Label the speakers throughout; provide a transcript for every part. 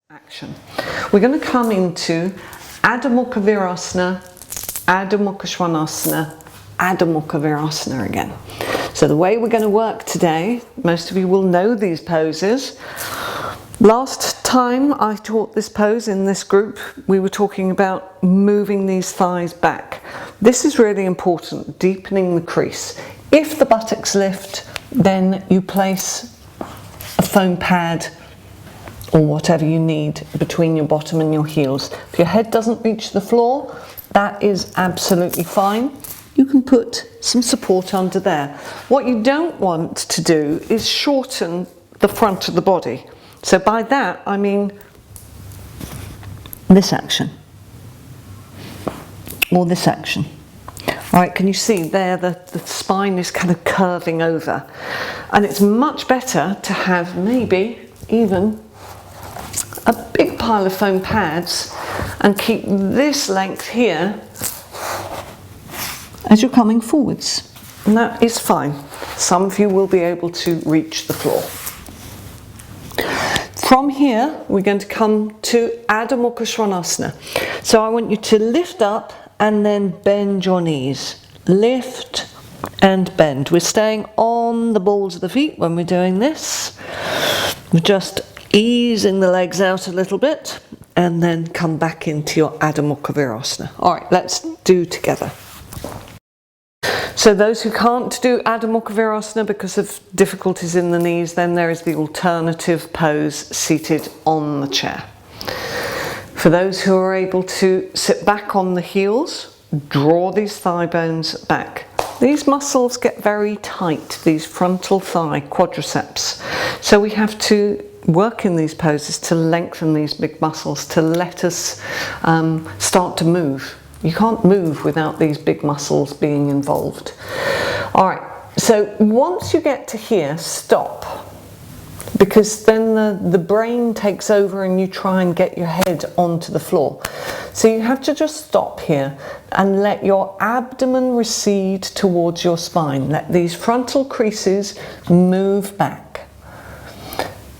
Speaker 1: Action. We're going to come into Adho Mukha Virasana, Adho Mukha Svanasana, Adho Mukha Virasana again. So the way we're going to work today, most of you will know these poses. Last time I taught this pose in this group, we were talking about moving these thighs back. This is really important, deepening the crease. If the buttocks lift, then you place a foam pad or whatever you need between your bottom and your heels. If your head doesn't reach the floor, that is absolutely fine. You can put some support under there. What you don't want to do is shorten the front of the body. So by that, I mean this action, or this action. All right, can you see there the spine is kind of curving over? And it's much better to have maybe even a big pile of foam pads and keep this length here as you're coming forwards. And that is fine. Some of you will be able to reach the floor. From here, we're going to come to Adho Mukha Svanasana. So I want you to lift up and then bend your knees. Lift and bend. We're staying on the balls of the feet when we're doing this. We're just easing the legs out a little bit and then come back into your Adho Mukha Virasana. All right, let's do together. So those who can't do Adho Mukha Virasana because of difficulties in the knees, then there is the alternative pose seated on the chair. For those who are able to sit back on the heels, draw these thigh bones back. These muscles get very tight, these frontal thigh quadriceps. So we have to work in these poses to lengthen these big muscles, to let us start to move. You can't move without these big muscles being involved. All right, so once you get to here, stop. Because then the brain takes over and you try and get your head onto the floor. So you have to just stop here and let your abdomen recede towards your spine. Let these frontal creases move back.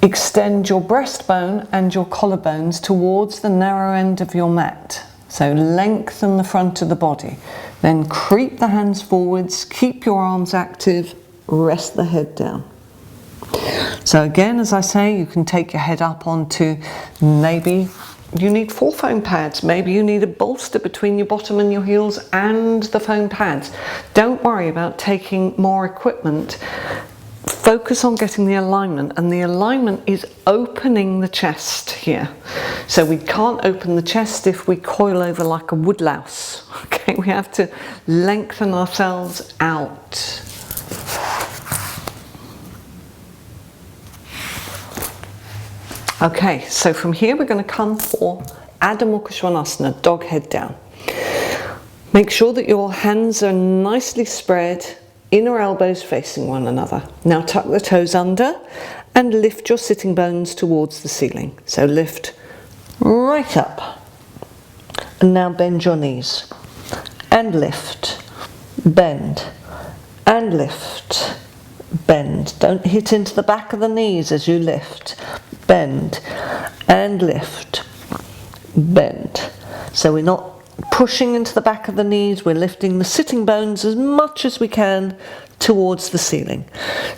Speaker 1: Extend your breastbone and your collarbones towards the narrow end of your mat. So lengthen the front of the body. Then creep the hands forwards, keep your arms active, rest the head down. So again, as I say, you can take your head up onto, maybe you need 4 foam pads, maybe you need a bolster between your bottom and your heels and the foam pads. Don't worry about taking more equipment. Focus on getting the alignment, and the alignment is opening the chest here. So we can't open the chest if we coil over like a woodlouse. Okay, we have to lengthen ourselves out. Okay, so from here we're going to come for Adho Mukha Svanasana, dog head down. Make sure that your hands are nicely spread, inner elbows facing one another. Now tuck the toes under and lift your sitting bones towards the ceiling. So lift right up. And now bend your knees. And lift. Bend. And lift. Bend. Don't hit into the back of the knees as you lift. Bend. And lift. Bend. So we're not pushing into the back of the knees, we're lifting the sitting bones as much as we can towards the ceiling.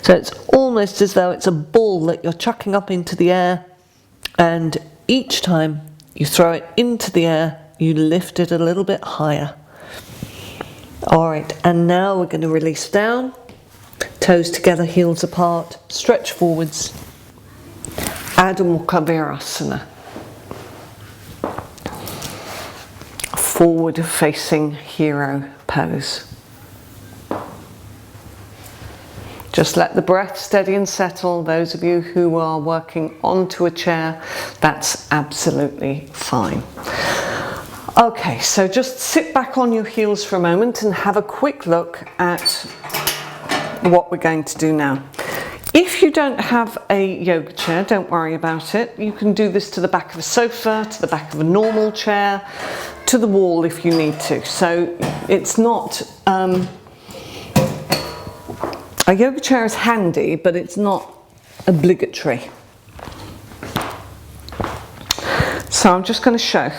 Speaker 1: So it's almost as though it's a ball that you're chucking up into the air, and each time you throw it into the air, you lift it a little bit higher. All right, and now we're going to release down, toes together, heels apart, stretch forwards, Adho Mukha Virasana. Forward facing hero pose. Just let the breath steady and settle. Those of you who are working onto a chair, that's absolutely fine. Okay, so just sit back on your heels for a moment and have a quick look at what we're going to do now. If you don't have a yoga chair, don't worry about it. You can do this to the back of a sofa, to the back of a normal chair, to the wall if you need to. So it's not, a yoga chair is handy, but it's not obligatory. So I'm just going to show.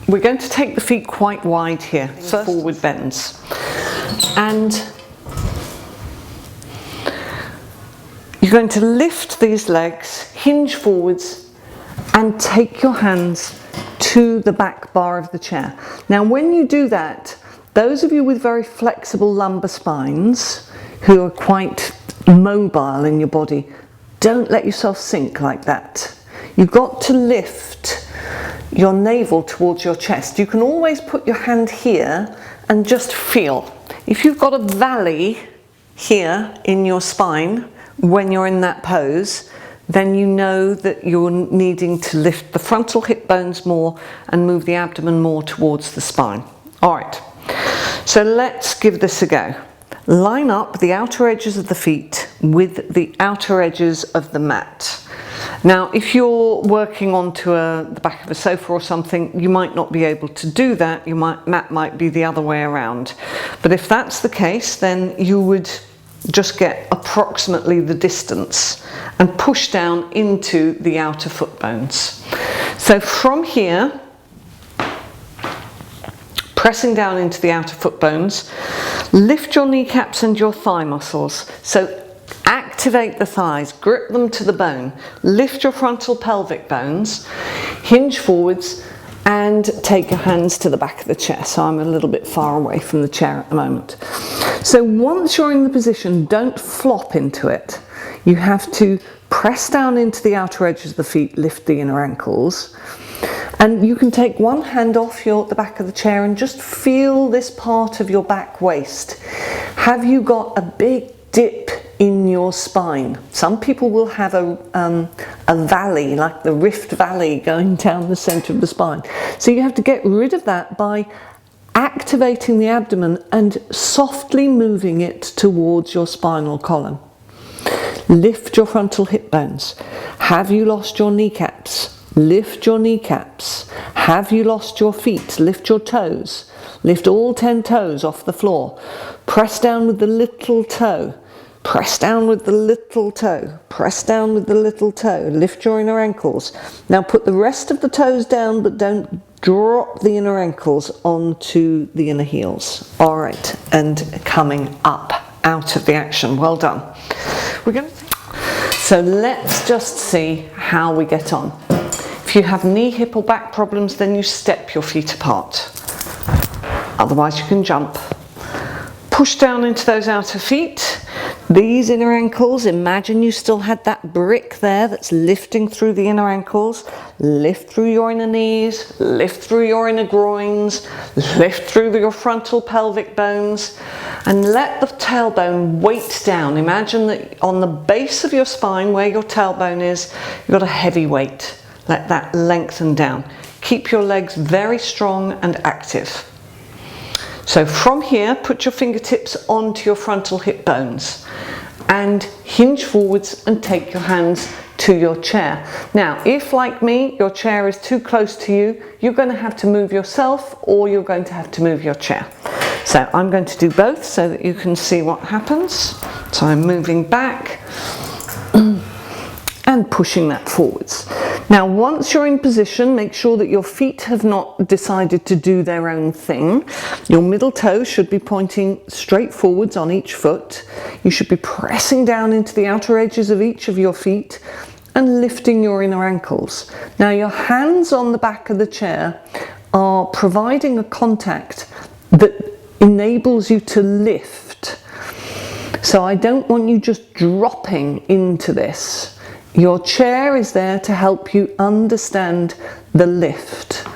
Speaker 1: We're going to take the feet quite wide here, first forward bends. And you're going to lift these legs, hinge forwards, and take your hands to the back bar of the chair. Now when you do that, those of you with very flexible lumbar spines, who are quite mobile in your body, don't let yourself sink like that. You've got to lift your navel towards your chest. You can always put your hand here and just feel. If you've got a valley here in your spine when you're in that pose, then you know that you're needing to lift the frontal hip bones more and move the abdomen more towards the spine. All right, so let's give this a go. Line up the outer edges of the feet with the outer edges of the mat. Now, if you're working onto the back of a sofa or something, you might not be able to do that. Your mat might be the other way around. But if that's the case, then you would just get approximately the distance and push down into the outer foot bones. So from here, pressing down into the outer foot bones, lift your kneecaps and your thigh muscles. So activate the thighs, grip them to the bone, lift your frontal pelvic bones, hinge forwards, and take your hands to the back of the chair. So I'm a little bit far away from the chair at the moment. So once you're in the position, don't flop into it. You have to press down into the outer edges of the feet, lift the inner ankles. And you can take one hand off the back of the chair and just feel this part of your back waist. Have you got a big dip in your spine? Some people will have a valley, like the Rift Valley going down the center of the spine. So you have to get rid of that by activating the abdomen and softly moving it towards your spinal column. Lift your frontal hip bones. Have you lost your kneecaps? Lift your kneecaps. Have you lost your feet? Lift your toes. Lift all 10 toes off the floor. Press down with the little toe. Press down with the little toe. Press down with the little toe. Lift your inner ankles. Now put the rest of the toes down, but don't drop the inner ankles onto the inner heels. All right, and coming up out of the action. Well done. So let's just see how we get on. If you have knee, hip or back problems, then you step your feet apart. Otherwise you can jump. Push down into those outer feet. These inner ankles, imagine you still had that brick there that's lifting through the inner ankles. Lift through your inner knees, lift through your inner groins, lift through your frontal pelvic bones, and let the tailbone weight down. Imagine that on the base of your spine, where your tailbone is, you've got a heavy weight. Let that lengthen down. Keep your legs very strong and active. So from here, put your fingertips onto your frontal hip bones and hinge forwards and take your hands to your chair. Now, if like me, your chair is too close to you, you're going to have to move yourself or you're going to have to move your chair. So I'm going to do both so that you can see what happens. So I'm moving back and pushing that forwards. Now once you're in position, make sure that your feet have not decided to do their own thing. Your middle toe should be pointing straight forwards on each foot. You should be pressing down into the outer edges of each of your feet and lifting your inner ankles. Now your hands on the back of the chair are providing a contact that enables you to lift. So I don't want you just dropping into this. Your chair is there to help you understand the lift.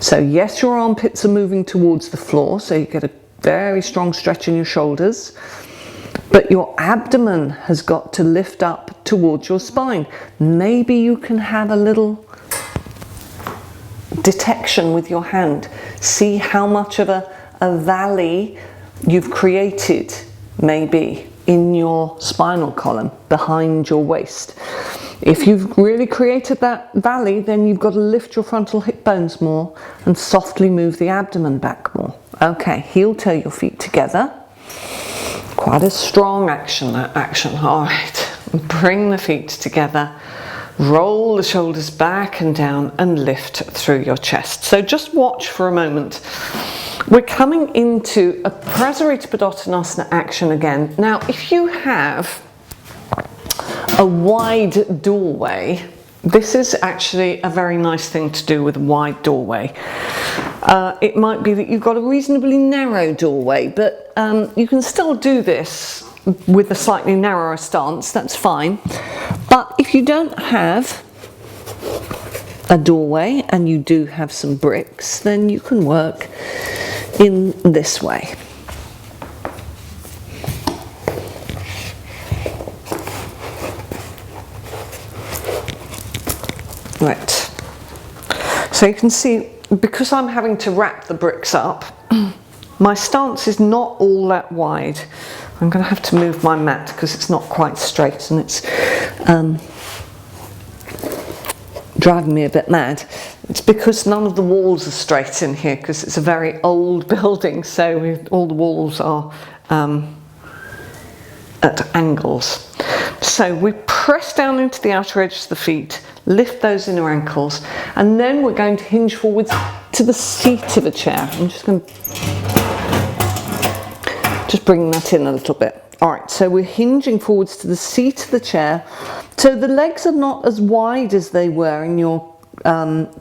Speaker 1: So yes, your armpits are moving towards the floor, so you get a very strong stretch in your shoulders, but your abdomen has got to lift up towards your spine. Maybe you can have a little detection with your hand. See how much of a valley you've created, maybe, in your spinal column, behind your waist. If you've really created that valley, then you've got to lift your frontal hip bones more and softly move the abdomen back more. Okay, heel toe your feet together. Quite a strong action, that action. All right, bring the feet together. Roll the shoulders back and down and lift through your chest. So just watch for a moment. We're coming into a Prasarita Padottanasana action again. Now, if you have a wide doorway, this is actually a very nice thing to do with a wide doorway. It might be that you've got a reasonably narrow doorway, but you can still do this with a slightly narrower stance, that's fine. But if you don't have a doorway and you do have some bricks, then you can work in this way. Right, so you can see, because I'm having to wrap the bricks up, my stance is not all that wide. I'm going to have to move my mat because it's not quite straight and it's driving me a bit mad. It's because none of the walls are straight in here because it's a very old building, so all the walls are at angles. So we press down into the outer edges of the feet, lift those inner ankles, and then we're going to hinge forwards to the seat of a chair. I'm just going to bring that in a little bit. All right, so we're hinging forwards to the seat of the chair. So the legs are not as wide as they were in your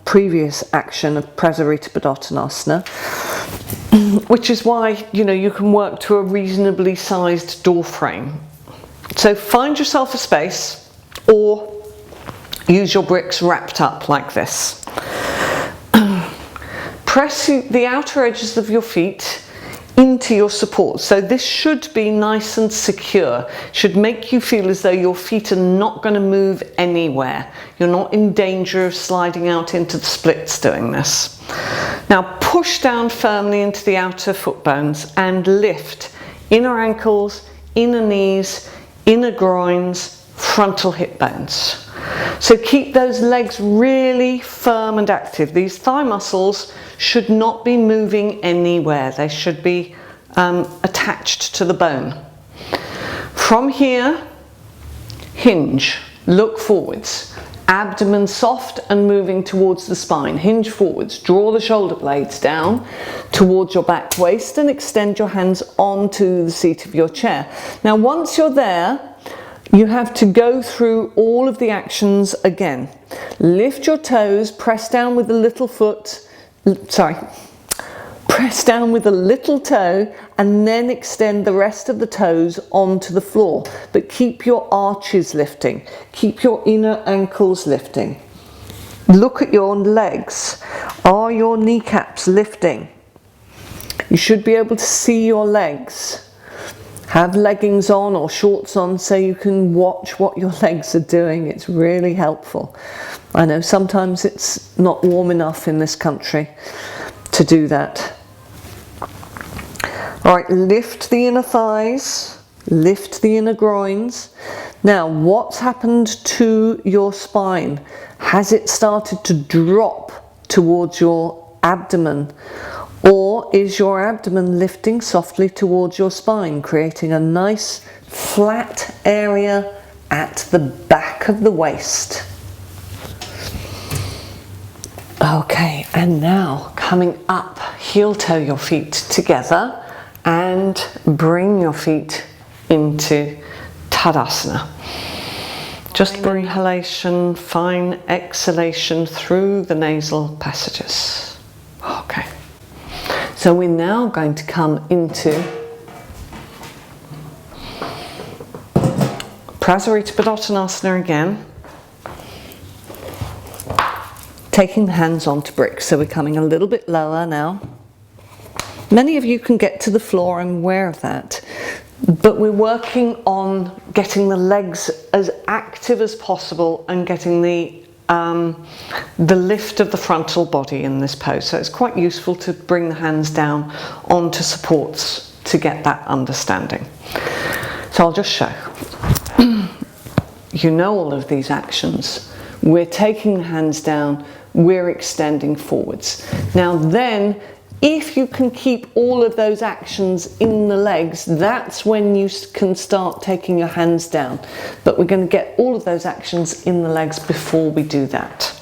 Speaker 1: previous action of Prasarita Padottanasana, which is why, you know, you can work to a reasonably sized door frame. So find yourself a space or use your bricks wrapped up like this. Press the outer edges of your feet into your support. So this should be nice and secure. Should make you feel as though your feet are not going to move anywhere. You're not in danger of sliding out into the splits doing this. Now push down firmly into the outer foot bones and lift inner ankles, inner knees, inner groins, frontal hip bones. So keep those legs really firm and active. These thigh muscles should not be moving anywhere. They should be attached to the bone. From here, hinge, look forwards. Abdomen soft and moving towards the spine. Hinge forwards, draw the shoulder blades down towards your back waist and extend your hands onto the seat of your chair. Now once you're there, you have to go through all of the actions again. Lift your toes, press down with the little foot, press down with the little toe and then extend the rest of the toes onto the floor. But keep your arches lifting, keep your inner ankles lifting. Look at your legs. Are your kneecaps lifting? You should be able to see your legs. Have leggings on or shorts on so you can watch what your legs are doing. It's really helpful. I know sometimes it's not warm enough in this country to do that. All right, lift the inner thighs, lift the inner groins. Now, what's happened to your spine? Has it started to drop towards your abdomen? Or is your abdomen lifting softly towards your spine, creating a nice flat area at the back of the waist? Okay, and now coming up, heel toe your feet together and bring your feet into Tadasana. Just bring inhalation, fine exhalation through the nasal passages. Okay. So we're now going to come into Prasarita Padottanasana again, taking the hands onto bricks. So we're coming a little bit lower now. Many of you can get to the floor, I'm aware of that, but we're working on getting the legs as active as possible and getting the lift of the frontal body in this pose. So it's quite useful to bring the hands down onto supports to get that understanding. So I'll just show. You know all of these actions. We're taking the hands down, we're extending forwards. Now then, If you can keep all of those actions in the legs, that's when you can start taking your hands down. But we're going to get all of those actions in the legs before we do that.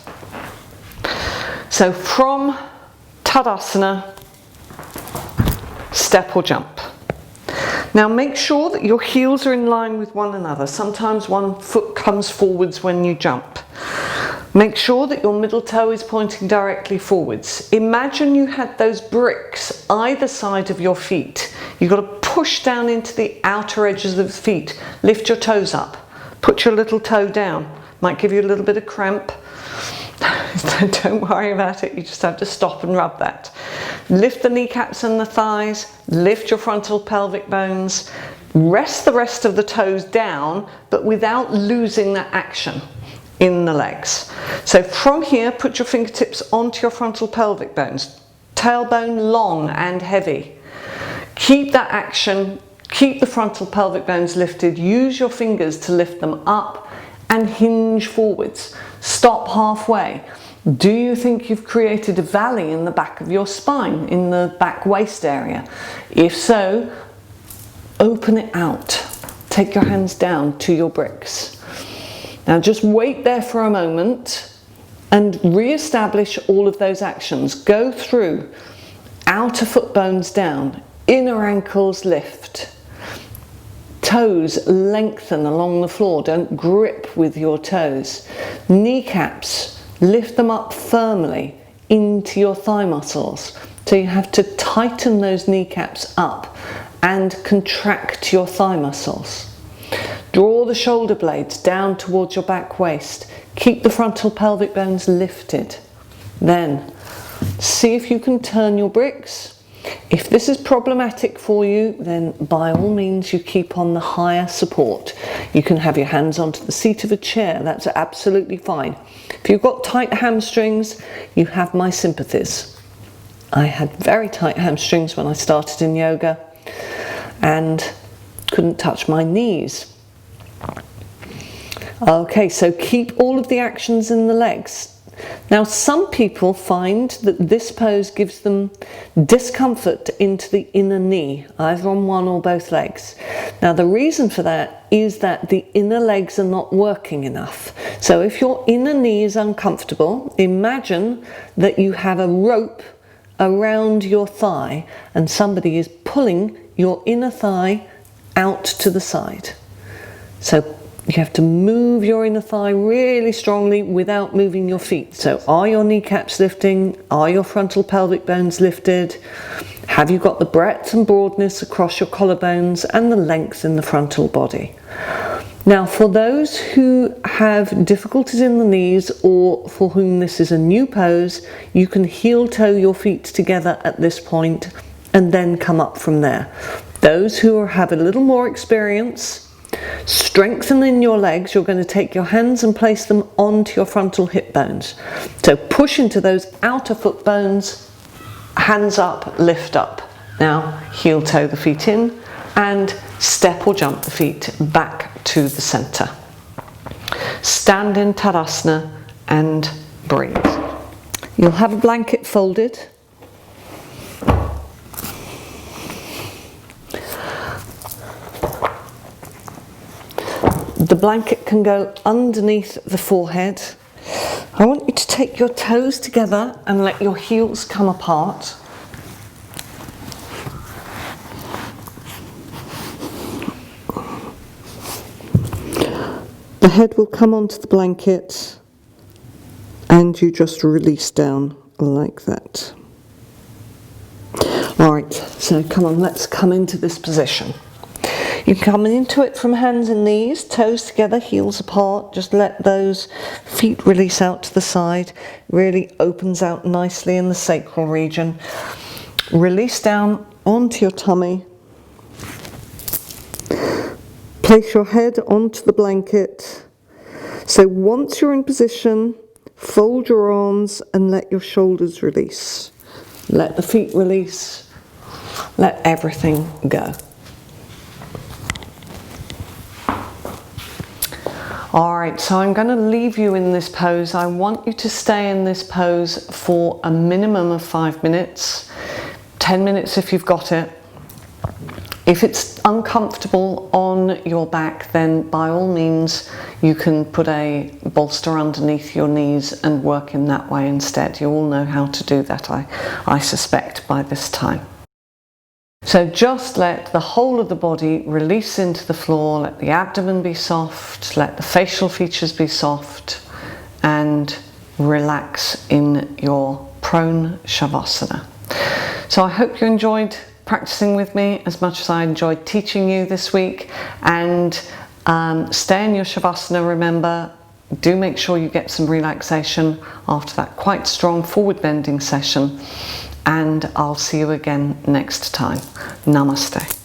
Speaker 1: So from Tadasana, step or jump. Now make sure that your heels are in line with one another. Sometimes one foot comes forwards when you jump. Make sure that your middle toe is pointing directly forwards. Imagine you had those bricks either side of your feet. You've got to push down into the outer edges of the feet. Lift your toes up. Put your little toe down. Might give you a little bit of cramp. Don't worry about it, you just have to stop and rub that. Lift the kneecaps and the thighs, lift your frontal pelvic bones, rest the rest of the toes down, but without losing that action in the legs. So from here, put your fingertips onto your frontal pelvic bones, tailbone long and heavy. Keep that action, keep the frontal pelvic bones lifted, use your fingers to lift them up and hinge forwards. Stop halfway. Do you think you've created a valley in the back of your spine, in the back waist area? If so, open it out. Take your hands down to your bricks. Now just wait there for a moment and re-establish all of those actions. Go through outer foot bones down, inner ankles lift, toes lengthen along the floor, don't grip with your toes. Kneecaps, lift them up firmly into your thigh muscles. So you have to tighten those kneecaps up and contract your thigh muscles. Draw the shoulder blades down towards your back waist. Keep the frontal pelvic bones lifted. Then see if you can turn your bricks. If this is problematic for you, then by all means you keep on the higher support. You can have your hands onto the seat of a chair, that's absolutely fine. If you've got tight hamstrings, you have my sympathies. I had very tight hamstrings when I started in yoga and couldn't touch my knees. Okay, so keep all of the actions in the legs. Now some people find that this pose gives them discomfort into the inner knee, either on one or both legs. Now the reason for that is that the inner legs are not working enough. So if your inner knee is uncomfortable, imagine that you have a rope around your thigh and somebody is pulling your inner thigh out to the side. So you have to move your inner thigh really strongly without moving your feet. So are your kneecaps lifting? Are your frontal pelvic bones lifted? Have you got the breadth and broadness across your collarbones and the length in the frontal body? Now for those who have difficulties in the knees or for whom this is a new pose, you can heel toe your feet together at this point and then come up from there. Those who have a little more experience, strengthen in your legs, you're going to take your hands and place them onto your frontal hip bones. So push into those outer foot bones, hands up, lift up. Now heel toe the feet in and step or jump the feet back to the center. Stand in Tadasana and breathe. You'll have a blanket folded. The blanket can go underneath the forehead. I want you to take your toes together and let your heels come apart. The head will come onto the blanket and you just release down like that. Alright, so come on, let's come into this position. You can come into it from hands and knees, toes together, heels apart. Just let those feet release out to the side. Really opens out nicely in the sacral region. Release down onto your tummy. Place your head onto the blanket. So once you're in position, fold your arms and let your shoulders release. Let the feet release. Let everything go. Alright, so I'm going to leave you in this pose. I want you to stay in this pose for a minimum of 5 minutes. 10 minutes if you've got it. If it's uncomfortable on your back, then by all means you can put a bolster underneath your knees and work in that way instead. You all know how to do that, I suspect, by this time. So just let the whole of the body release into the floor, let the abdomen be soft, let the facial features be soft, and relax in your prone Shavasana. So I hope you enjoyed practicing with me as much as I enjoyed teaching you this week, and stay in your Shavasana. Remember, do make sure you get some relaxation after that quite strong forward bending session, and I'll see you again next time. Namaste.